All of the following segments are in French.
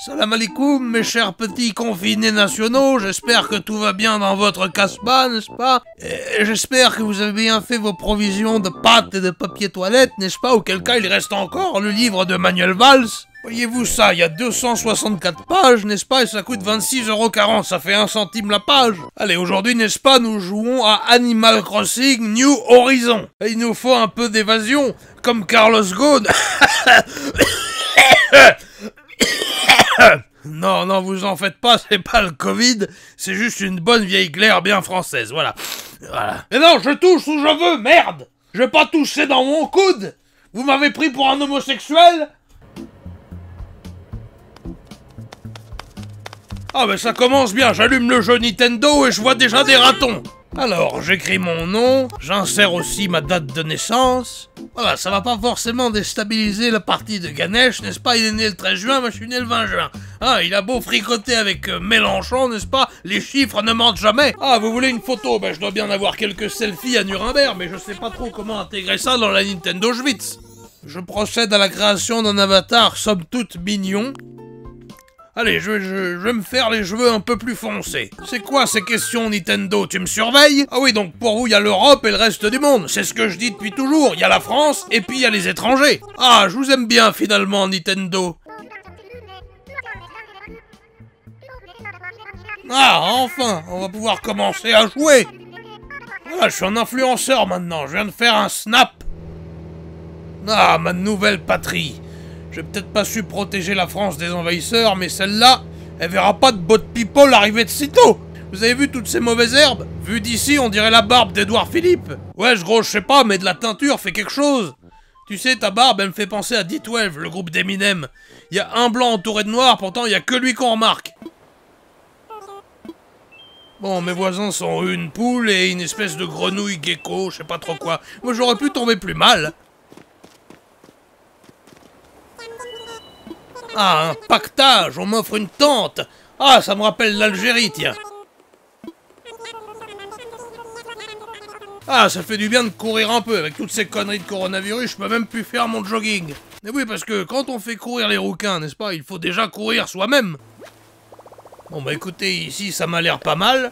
Salam alaikum, mes chers petits confinés nationaux, j'espère que tout va bien dans votre casse-bas, n'est-ce pas? Et j'espère que vous avez bien fait vos provisions de pâtes et de papier toilette, n'est-ce pas? Auquel cas il reste encore le livre de Manuel Valls. Voyez-vous ça, il y a 264 pages, n'est-ce pas? Et ça coûte 26,40 €, ça fait 1 centime la page. Allez, aujourd'hui, n'est-ce pas, nous jouons à Animal Crossing New Horizon. Et il nous faut un peu d'évasion, comme Carlos Ghosn. Non, non, vous en faites pas, c'est pas le Covid, c'est juste une bonne vieille glaire bien française, voilà. Mais non, je touche où je veux, merde! Je vais pas toucher dans mon coude! Vous m'avez pris pour un homosexuel? Ah ben ça commence bien, j'allume le jeu Nintendo et je vois déjà des ratons. Alors, j'écris mon nom, j'insère aussi ma date de naissance. Voilà, ça va pas forcément déstabiliser la partie de Ganesh, n'est-ce pas? Il est né le 13 juin, moi je suis né le 20 juin. Ah, il a beau fricoter avec Mélenchon, n'est-ce pas? Les chiffres ne mentent jamais. Ah, vous voulez une photo? Ben je dois bien avoir quelques selfies à Nuremberg, mais je sais pas trop comment intégrer ça dans la Nintendo Switch. Je procède à la création d'un avatar somme toute mignon. Allez, je vais me faire les cheveux un peu plus foncés. C'est quoi ces questions Nintendo? Tu me surveilles? Ah oui, donc pour vous, il y a l'Europe et le reste du monde. C'est ce que je dis depuis toujours. Il y a la France et puis il y a les étrangers. Ah, je vous aime bien finalement, Nintendo. Ah, enfin, on va pouvoir commencer à jouer. Voilà, je suis un influenceur maintenant. Je viens de faire un snap. Ah, ma nouvelle patrie. J'ai peut-être pas su protéger la France des envahisseurs, mais celle-là, elle verra pas de bot people arriver de sitôt. Vous avez vu toutes ces mauvaises herbes? Vu d'ici, on dirait la barbe d'Edouard Philippe. Ouais, gros, je sais pas, mais de la teinture fait quelque chose. Tu sais, ta barbe, elle me fait penser à D12, le groupe d'Eminem. Il y a un blanc entouré de noir, pourtant il y a que lui qu'on remarque. Bon, mes voisins sont une poule et une espèce de grenouille gecko, je sais pas trop quoi. Moi, j'aurais pu tomber plus mal. Ah, un pactage, on m'offre une tente. Ah, ça me rappelle l'Algérie, tiens. Ah, ça fait du bien de courir un peu. Avec toutes ces conneries de coronavirus, je peux même plus faire mon jogging. Mais oui, parce que quand on fait courir les rouquins, n'est-ce pas, il faut déjà courir soi-même. Bon, bah écoutez, ici, ça m'a l'air pas mal.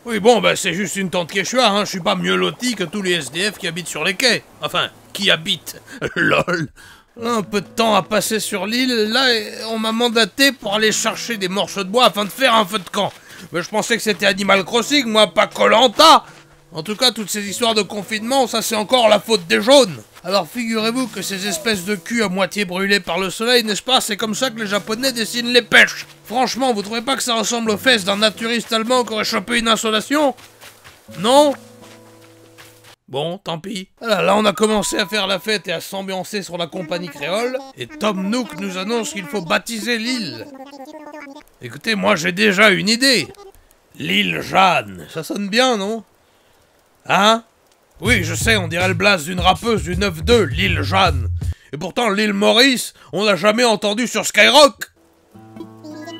Oui, bon, bah c'est juste une tente quechua, hein. Je suis pas mieux loti que tous les SDF qui habitent sur les quais. Enfin, qui habitent. Lol. Un peu de temps à passer sur l'île, là, on m'a mandaté pour aller chercher des morceaux de bois afin de faire un feu de camp. Mais je pensais que c'était Animal Crossing, moi, pas Koh-Lanta. En tout cas, toutes ces histoires de confinement, ça c'est encore la faute des jaunes. Alors figurez-vous que ces espèces de culs à moitié brûlés par le soleil, n'est-ce pas? C'est comme ça que les Japonais dessinent les pêches. Franchement, vous trouvez pas que ça ressemble aux fesses d'un naturiste allemand qui aurait chopé une insolation? Non? Bon, tant pis. Voilà, là on a commencé à faire la fête et à s'ambiancer sur la compagnie créole, et Tom Nook nous annonce qu'il faut baptiser l'île. Écoutez, moi j'ai déjà une idée. L'île Jeanne, ça sonne bien, non? Hein? Oui, je sais, on dirait le blaze d'une rappeuse du 9-2, l'île Jeanne. Et pourtant, l'île Maurice, on l'a jamais entendu sur Skyrock.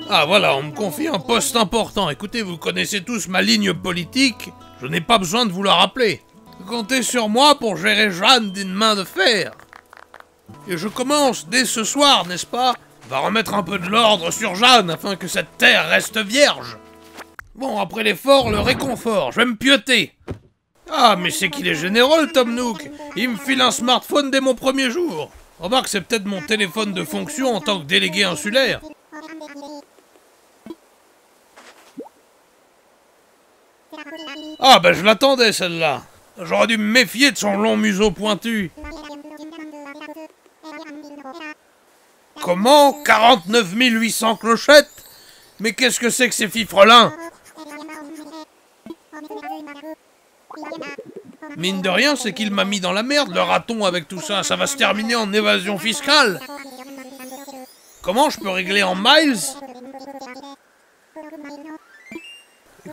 Ah voilà, on me confie un poste important. Écoutez, vous connaissez tous ma ligne politique, je n'ai pas besoin de vous la rappeler. Comptez sur moi pour gérer Jeanne d'une main de fer. Et je commence dès ce soir, n'est-ce pas? On va remettre un peu de l'ordre sur Jeanne afin que cette terre reste vierge. Bon, après l'effort, le réconfort, je vais me pieuter. Ah, mais c'est qu'il est généreux, le Tom Nook. Il me file un smartphone dès mon premier jour. Remarque, c'est peut-être mon téléphone de fonction en tant que délégué insulaire. Ah, ben je l'attendais, celle-là. J'aurais dû me méfier de son long museau pointu. Comment? 49 800 clochettes? Mais qu'est-ce que c'est que ces fifrelins? Mine de rien, c'est qu'il m'a mis dans la merde, le raton, avec tout ça. Ça va se terminer en évasion fiscale. Comment je peux régler en miles?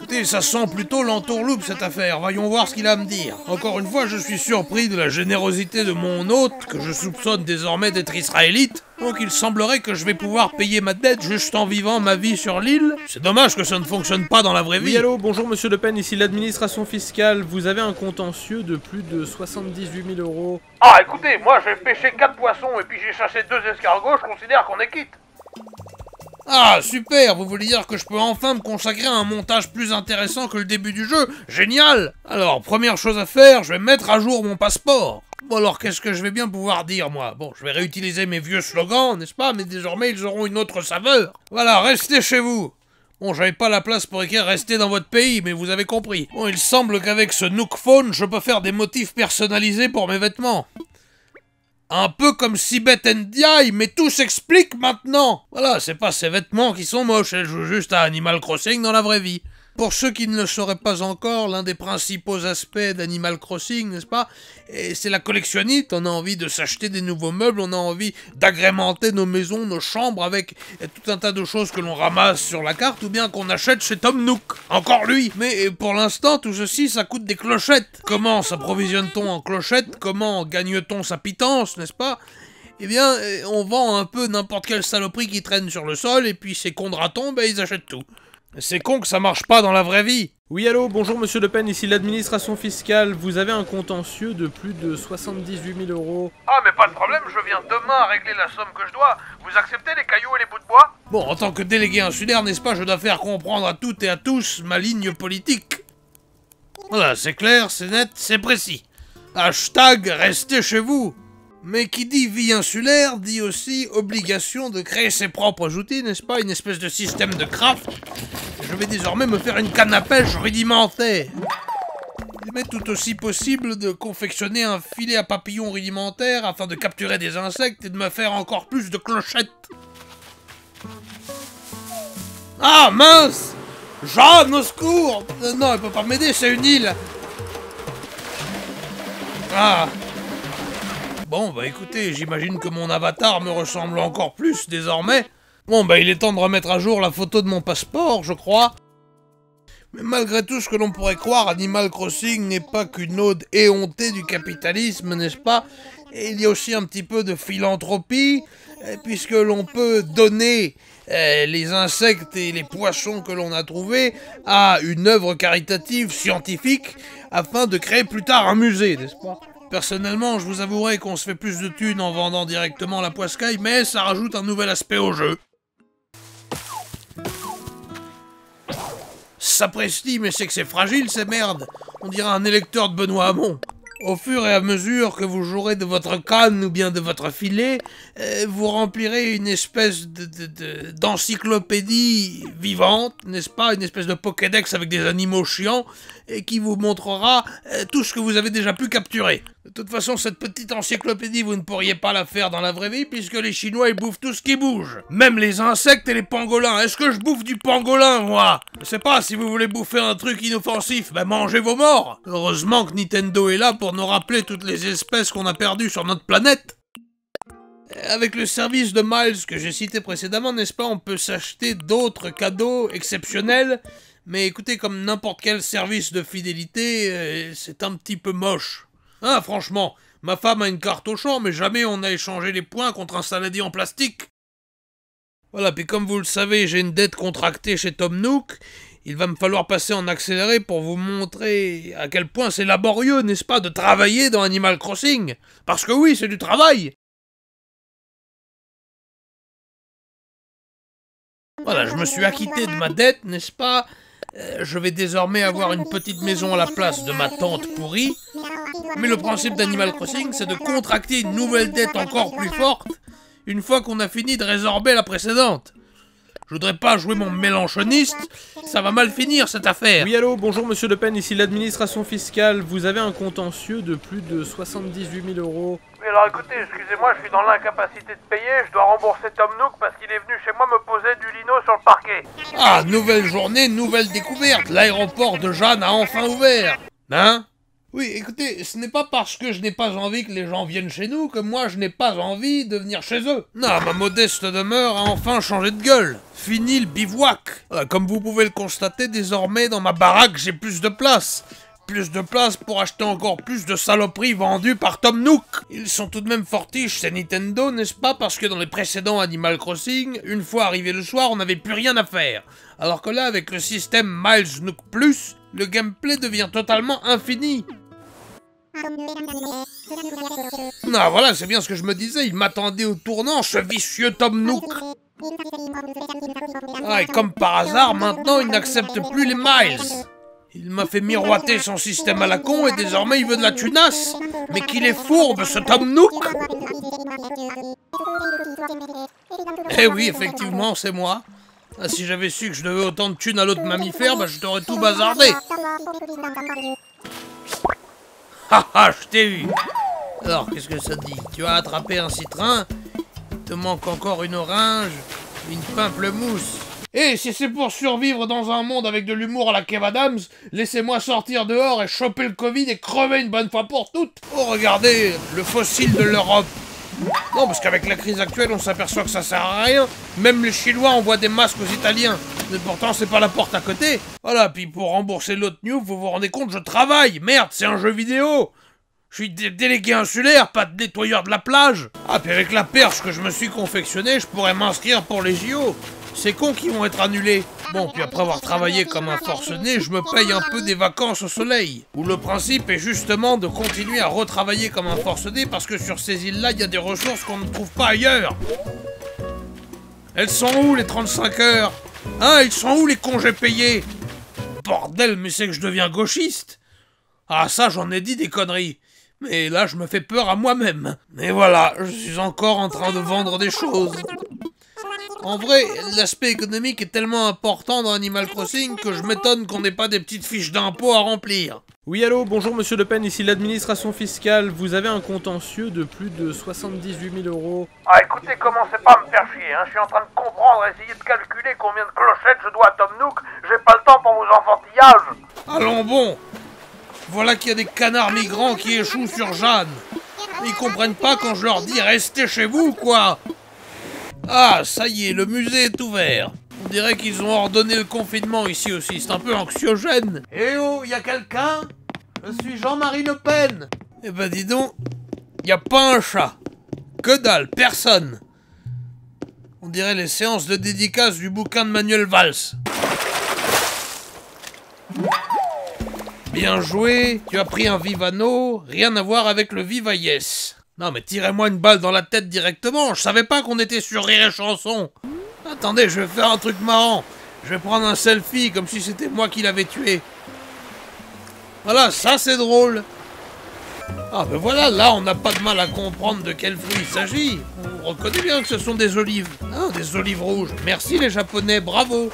Écoutez, ça sent plutôt l'entourloupe cette affaire, voyons voir ce qu'il a à me dire. Encore une fois, je suis surpris de la générosité de mon hôte, que je soupçonne désormais d'être israélite. Donc il semblerait que je vais pouvoir payer ma dette juste en vivant ma vie sur l'île. C'est dommage que ça ne fonctionne pas dans la vraie vie. Oui, allô, bonjour monsieur Le Pen, ici l'administration fiscale. Vous avez un contentieux de plus de 78 000 euros. Ah, écoutez, moi j'ai pêché 4 poissons et puis j'ai chassé 2 escargots, je considère qu'on est quitte. Ah, super, vous voulez dire que je peux enfin me consacrer à un montage plus intéressant que le début du jeu? Génial! Alors, première chose à faire, je vais mettre à jour mon passeport. Bon alors, qu'est-ce que je vais bien pouvoir dire, moi? Bon, je vais réutiliser mes vieux slogans, n'est-ce pas? Mais désormais, ils auront une autre saveur. Voilà, restez chez vous. Bon, j'avais pas la place pour écrire « Restez dans votre pays », mais vous avez compris. Bon, il semble qu'avec ce Nook Phone, je peux faire des motifs personnalisés pour mes vêtements. Un peu comme Sibet Ndiaye, mais tout s'explique maintenant. Voilà, c'est pas ses vêtements qui sont moches, elle joue juste à Animal Crossing dans la vraie vie. Pour ceux qui ne le sauraient pas encore, l'un des principaux aspects d'Animal Crossing, n'est-ce pas, c'est la collectionnite. On a envie de s'acheter des nouveaux meubles, on a envie d'agrémenter nos maisons, nos chambres avec tout un tas de choses que l'on ramasse sur la carte ou bien qu'on achète chez Tom Nook. Encore lui. Mais pour l'instant, tout ceci, ça coûte des clochettes. Comment s'approvisionne-t-on en clochettes? Comment gagne-t-on sa pitance, n'est-ce pas? Eh bien, on vend un peu n'importe quelle saloperie qui traîne sur le sol et puis ces cons de ratons, ben ils achètent tout. C'est con que ça marche pas dans la vraie vie. Oui, allô, bonjour monsieur Le Pen, ici l'administration fiscale. Vous avez un contentieux de plus de 78 000 euros. Ah, mais pas de problème, je viens demain régler la somme que je dois. Vous acceptez les cailloux et les bouts de bois? Bon, en tant que délégué insulaire, n'est-ce pas, je dois faire comprendre à toutes et à tous ma ligne politique. Voilà, c'est clair, c'est net, c'est précis. Hashtag restez chez vous. Mais qui dit vie insulaire dit aussi obligation de créer ses propres outils, n'est-ce pas? Une espèce de système de craft. Je vais désormais me faire une canne à pêche rudimentaire. Il m'est tout aussi possible de confectionner un filet à papillons rudimentaire afin de capturer des insectes et de me faire encore plus de clochettes. Ah mince! Jeanne, au secours! Non, elle peut pas m'aider, c'est une île. Ah. Bon, bah écoutez, j'imagine que mon avatar me ressemble encore plus désormais. Bon, bah il est temps de remettre à jour la photo de mon passeport, je crois. Mais malgré tout ce que l'on pourrait croire, Animal Crossing n'est pas qu'une ode éhontée du capitalisme, n'est-ce pas? Et il y a aussi un petit peu de philanthropie, puisque l'on peut donner les insectes et les poissons que l'on a trouvés à une œuvre caritative scientifique afin de créer plus tard un musée, n'est-ce pas? Personnellement, je vous avouerai qu'on se fait plus de thunes en vendant directement la poiscaille, mais ça rajoute un nouvel aspect au jeu. Sapristi, mais c'est que c'est fragile ces merdes. On dirait un électeur de Benoît Hamon. Au fur et à mesure que vous jouerez de votre canne ou bien de votre filet, vous remplirez une espèce d'encyclopédie vivante, n'est-ce pas? Une espèce de Pokédex avec des animaux chiants, et qui vous montrera tout ce que vous avez déjà pu capturer. De toute façon, cette petite encyclopédie, vous ne pourriez pas la faire dans la vraie vie, puisque les Chinois, ils bouffent tout ce qui bouge. Même les insectes et les pangolins. Est-ce que je bouffe du pangolin, moi? Je sais pas, si vous voulez bouffer un truc inoffensif, ben mangez vos morts. Heureusement que Nintendo est là pour nous rappeler toutes les espèces qu'on a perdues sur notre planète. Avec le service de Miles que j'ai cité précédemment, n'est-ce pas, on peut s'acheter d'autres cadeaux exceptionnels. Mais écoutez, comme n'importe quel service de fidélité, c'est un petit peu moche. Ah, franchement, ma femme a une carte au champ, mais jamais on a échangé les points contre un saladier en plastique. Voilà, puis comme vous le savez, j'ai une dette contractée chez Tom Nook. Il va me falloir passer en accéléré pour vous montrer à quel point c'est laborieux, n'est-ce pas, de travailler dans Animal Crossing. Parce que oui, c'est du travail. Voilà, je me suis acquitté de ma dette, n'est-ce pas? Je vais désormais avoir une petite maison à la place de ma tante pourrie. Mais le principe d'Animal Crossing, c'est de contracter une nouvelle dette encore plus forte une fois qu'on a fini de résorber la précédente. Je voudrais pas jouer mon mélanchoniste, ça va mal finir cette affaire. Oui, allô, bonjour monsieur Le Pen, ici l'administration fiscale. Vous avez un contentieux de plus de 78 000 euros. Oui, alors écoutez, excusez-moi, je suis dans l'incapacité de payer, je dois rembourser Tom Nook parce qu'il est venu chez moi me poser du lino sur le parquet. Ah, nouvelle journée, nouvelle découverte, l'aéroport de Jeanne a enfin ouvert. Hein? Oui, écoutez, ce n'est pas parce que je n'ai pas envie que les gens viennent chez nous que moi je n'ai pas envie de venir chez eux. Non, ma modeste demeure a enfin changé de gueule. Fini le bivouac. Voilà, comme vous pouvez le constater, désormais dans ma baraque j'ai plus de place. Plus de place pour acheter encore plus de saloperies vendues par Tom Nook. Ils sont tout de même fortiches, c'est Nintendo, n'est-ce pas? Parce que dans les précédents Animal Crossing, une fois arrivé le soir, on n'avait plus rien à faire. Alors que là, avec le système Miles Nook Plus, le gameplay devient totalement infini. Non, voilà, c'est bien ce que je me disais, il m'attendait au tournant, ce vicieux Tom Nook. Ah, et comme par hasard, maintenant, il n'accepte plus les Miles. Il m'a fait miroiter son système à la con et désormais il veut de la tunasse. Mais qu'il est fourbe, ce Tom Nook! Eh oui, effectivement, c'est moi. Ah, si j'avais su que je devais autant de thunes à l'autre mammifère, bah je t'aurais tout bazardé. Haha, je t'ai eu. Alors, qu'est-ce que ça dit? Tu as attrapé un citrin, il te manque encore une orange, une pamplemousse. Et si c'est pour survivre dans un monde avec de l'humour à la Kev Adams, laissez-moi sortir dehors et choper le Covid et crever une bonne fois pour toutes. Oh, regardez, le fossile de l'Europe. Non, parce qu'avec la crise actuelle, on s'aperçoit que ça sert à rien. Même les Chinois envoient des masques aux Italiens. Mais pourtant, c'est pas la porte à côté. Voilà, puis pour rembourser l'autre news, vous vous rendez compte, je travaille. Merde, c'est un jeu vidéo. Je suis délégué insulaire, pas de nettoyeur de la plage. Ah, puis avec la perche que je me suis confectionnée, je pourrais m'inscrire pour les JO. C'est con qu'ils vont être annulés. Bon, puis après avoir travaillé comme un forcené, je me paye un peu des vacances au soleil. Où le principe est justement de continuer à retravailler comme un forcené parce que sur ces îles-là, il y a des ressources qu'on ne trouve pas ailleurs. Elles sont où les 35 heures? Hein, ils sont où les congés payés? Bordel, mais c'est que je deviens gauchiste. Ah ça, j'en ai dit des conneries. Mais là, je me fais peur à moi-même. Mais voilà, je suis encore en train de vendre des choses. En vrai, l'aspect économique est tellement important dans Animal Crossing que je m'étonne qu'on n'ait pas des petites fiches d'impôts à remplir. Oui, allô, bonjour Monsieur Le Pen, ici l'administration fiscale. Vous avez un contentieux de plus de 78 000 euros. Ah, écoutez, commencez pas à me faire chier, hein. Je suis en train de comprendre, essayer de calculer combien de clochettes je dois à Tom Nook. J'ai pas le temps pour vos enfantillages. Allons bon. Voilà qu'il y a des canards migrants qui échouent sur Jeanne. Ils comprennent pas quand je leur dis restez chez vous, quoi. Ah, ça y est, le musée est ouvert. On dirait qu'ils ont ordonné le confinement ici aussi, c'est un peu anxiogène. Eh oh, y a quelqu'un? Je suis Jean-Marie Le Pen. Eh ben dis donc, y a pas un chat. Que dalle, personne. On dirait les séances de dédicace du bouquin de Manuel Valls. Bien joué, tu as pris un Vivano, rien à voir avec le Viva Yes. Non mais tirez-moi une balle dans la tête directement, je savais pas qu'on était sur Rire et Chanson. Attendez, je vais faire un truc marrant. Je vais prendre un selfie comme si c'était moi qui l'avais tué. Voilà, ça c'est drôle. Ah ben voilà, là on n'a pas de mal à comprendre de quel fruit il s'agit. On reconnaît bien que ce sont des olives. Ah, des olives rouges. Merci les Japonais, bravo.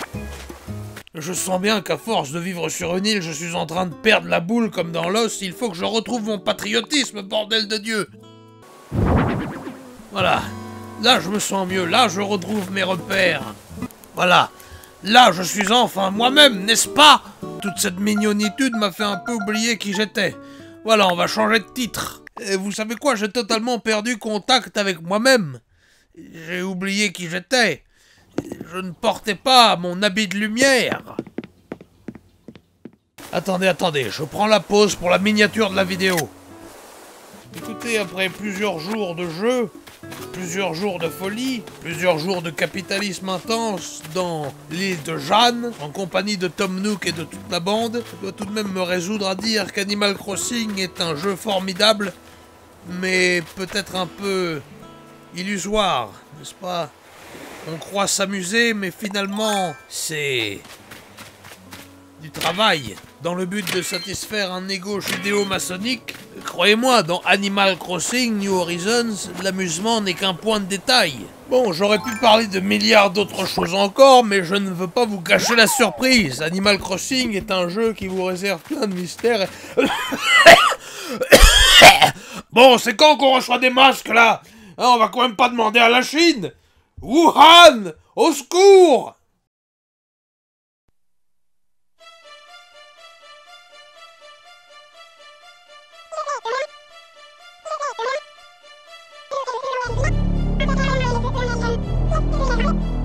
Je sens bien qu'à force de vivre sur une île, je suis en train de perdre la boule comme dans l'os. Il faut que je retrouve mon patriotisme, bordel de Dieu. Voilà. Là, je me sens mieux. Là, je retrouve mes repères. Voilà. Là, je suis enfin moi-même, n'est-ce pas? Toute cette mignonitude m'a fait un peu oublier qui j'étais. Voilà, on va changer de titre. Et vous savez quoi? J'ai totalement perdu contact avec moi-même. J'ai oublié qui j'étais. Je ne portais pas mon habit de lumière. Attendez, je prends la pause pour la miniature de la vidéo. Écoutez, après plusieurs jours de jeu, plusieurs jours de folie, plusieurs jours de capitalisme intense dans l'île de Jeanne, en compagnie de Tom Nook et de toute la bande, je dois tout de même me résoudre à dire qu'Animal Crossing est un jeu formidable, mais peut-être un peu illusoire, n'est-ce pas? On croit s'amuser, mais finalement, c'est du travail, dans le but de satisfaire un ego judéo-maçonnique. Croyez-moi, dans Animal Crossing New Horizons, l'amusement n'est qu'un point de détail. Bon, j'aurais pu parler de milliards d'autres choses encore, mais je ne veux pas vous gâcher la surprise. Animal Crossing est un jeu qui vous réserve plein de mystères. Bon, c'est quand qu'on reçoit des masques, là? Hein, on va quand même pas demander à la Chine. Wuhan! Au secours! Bye.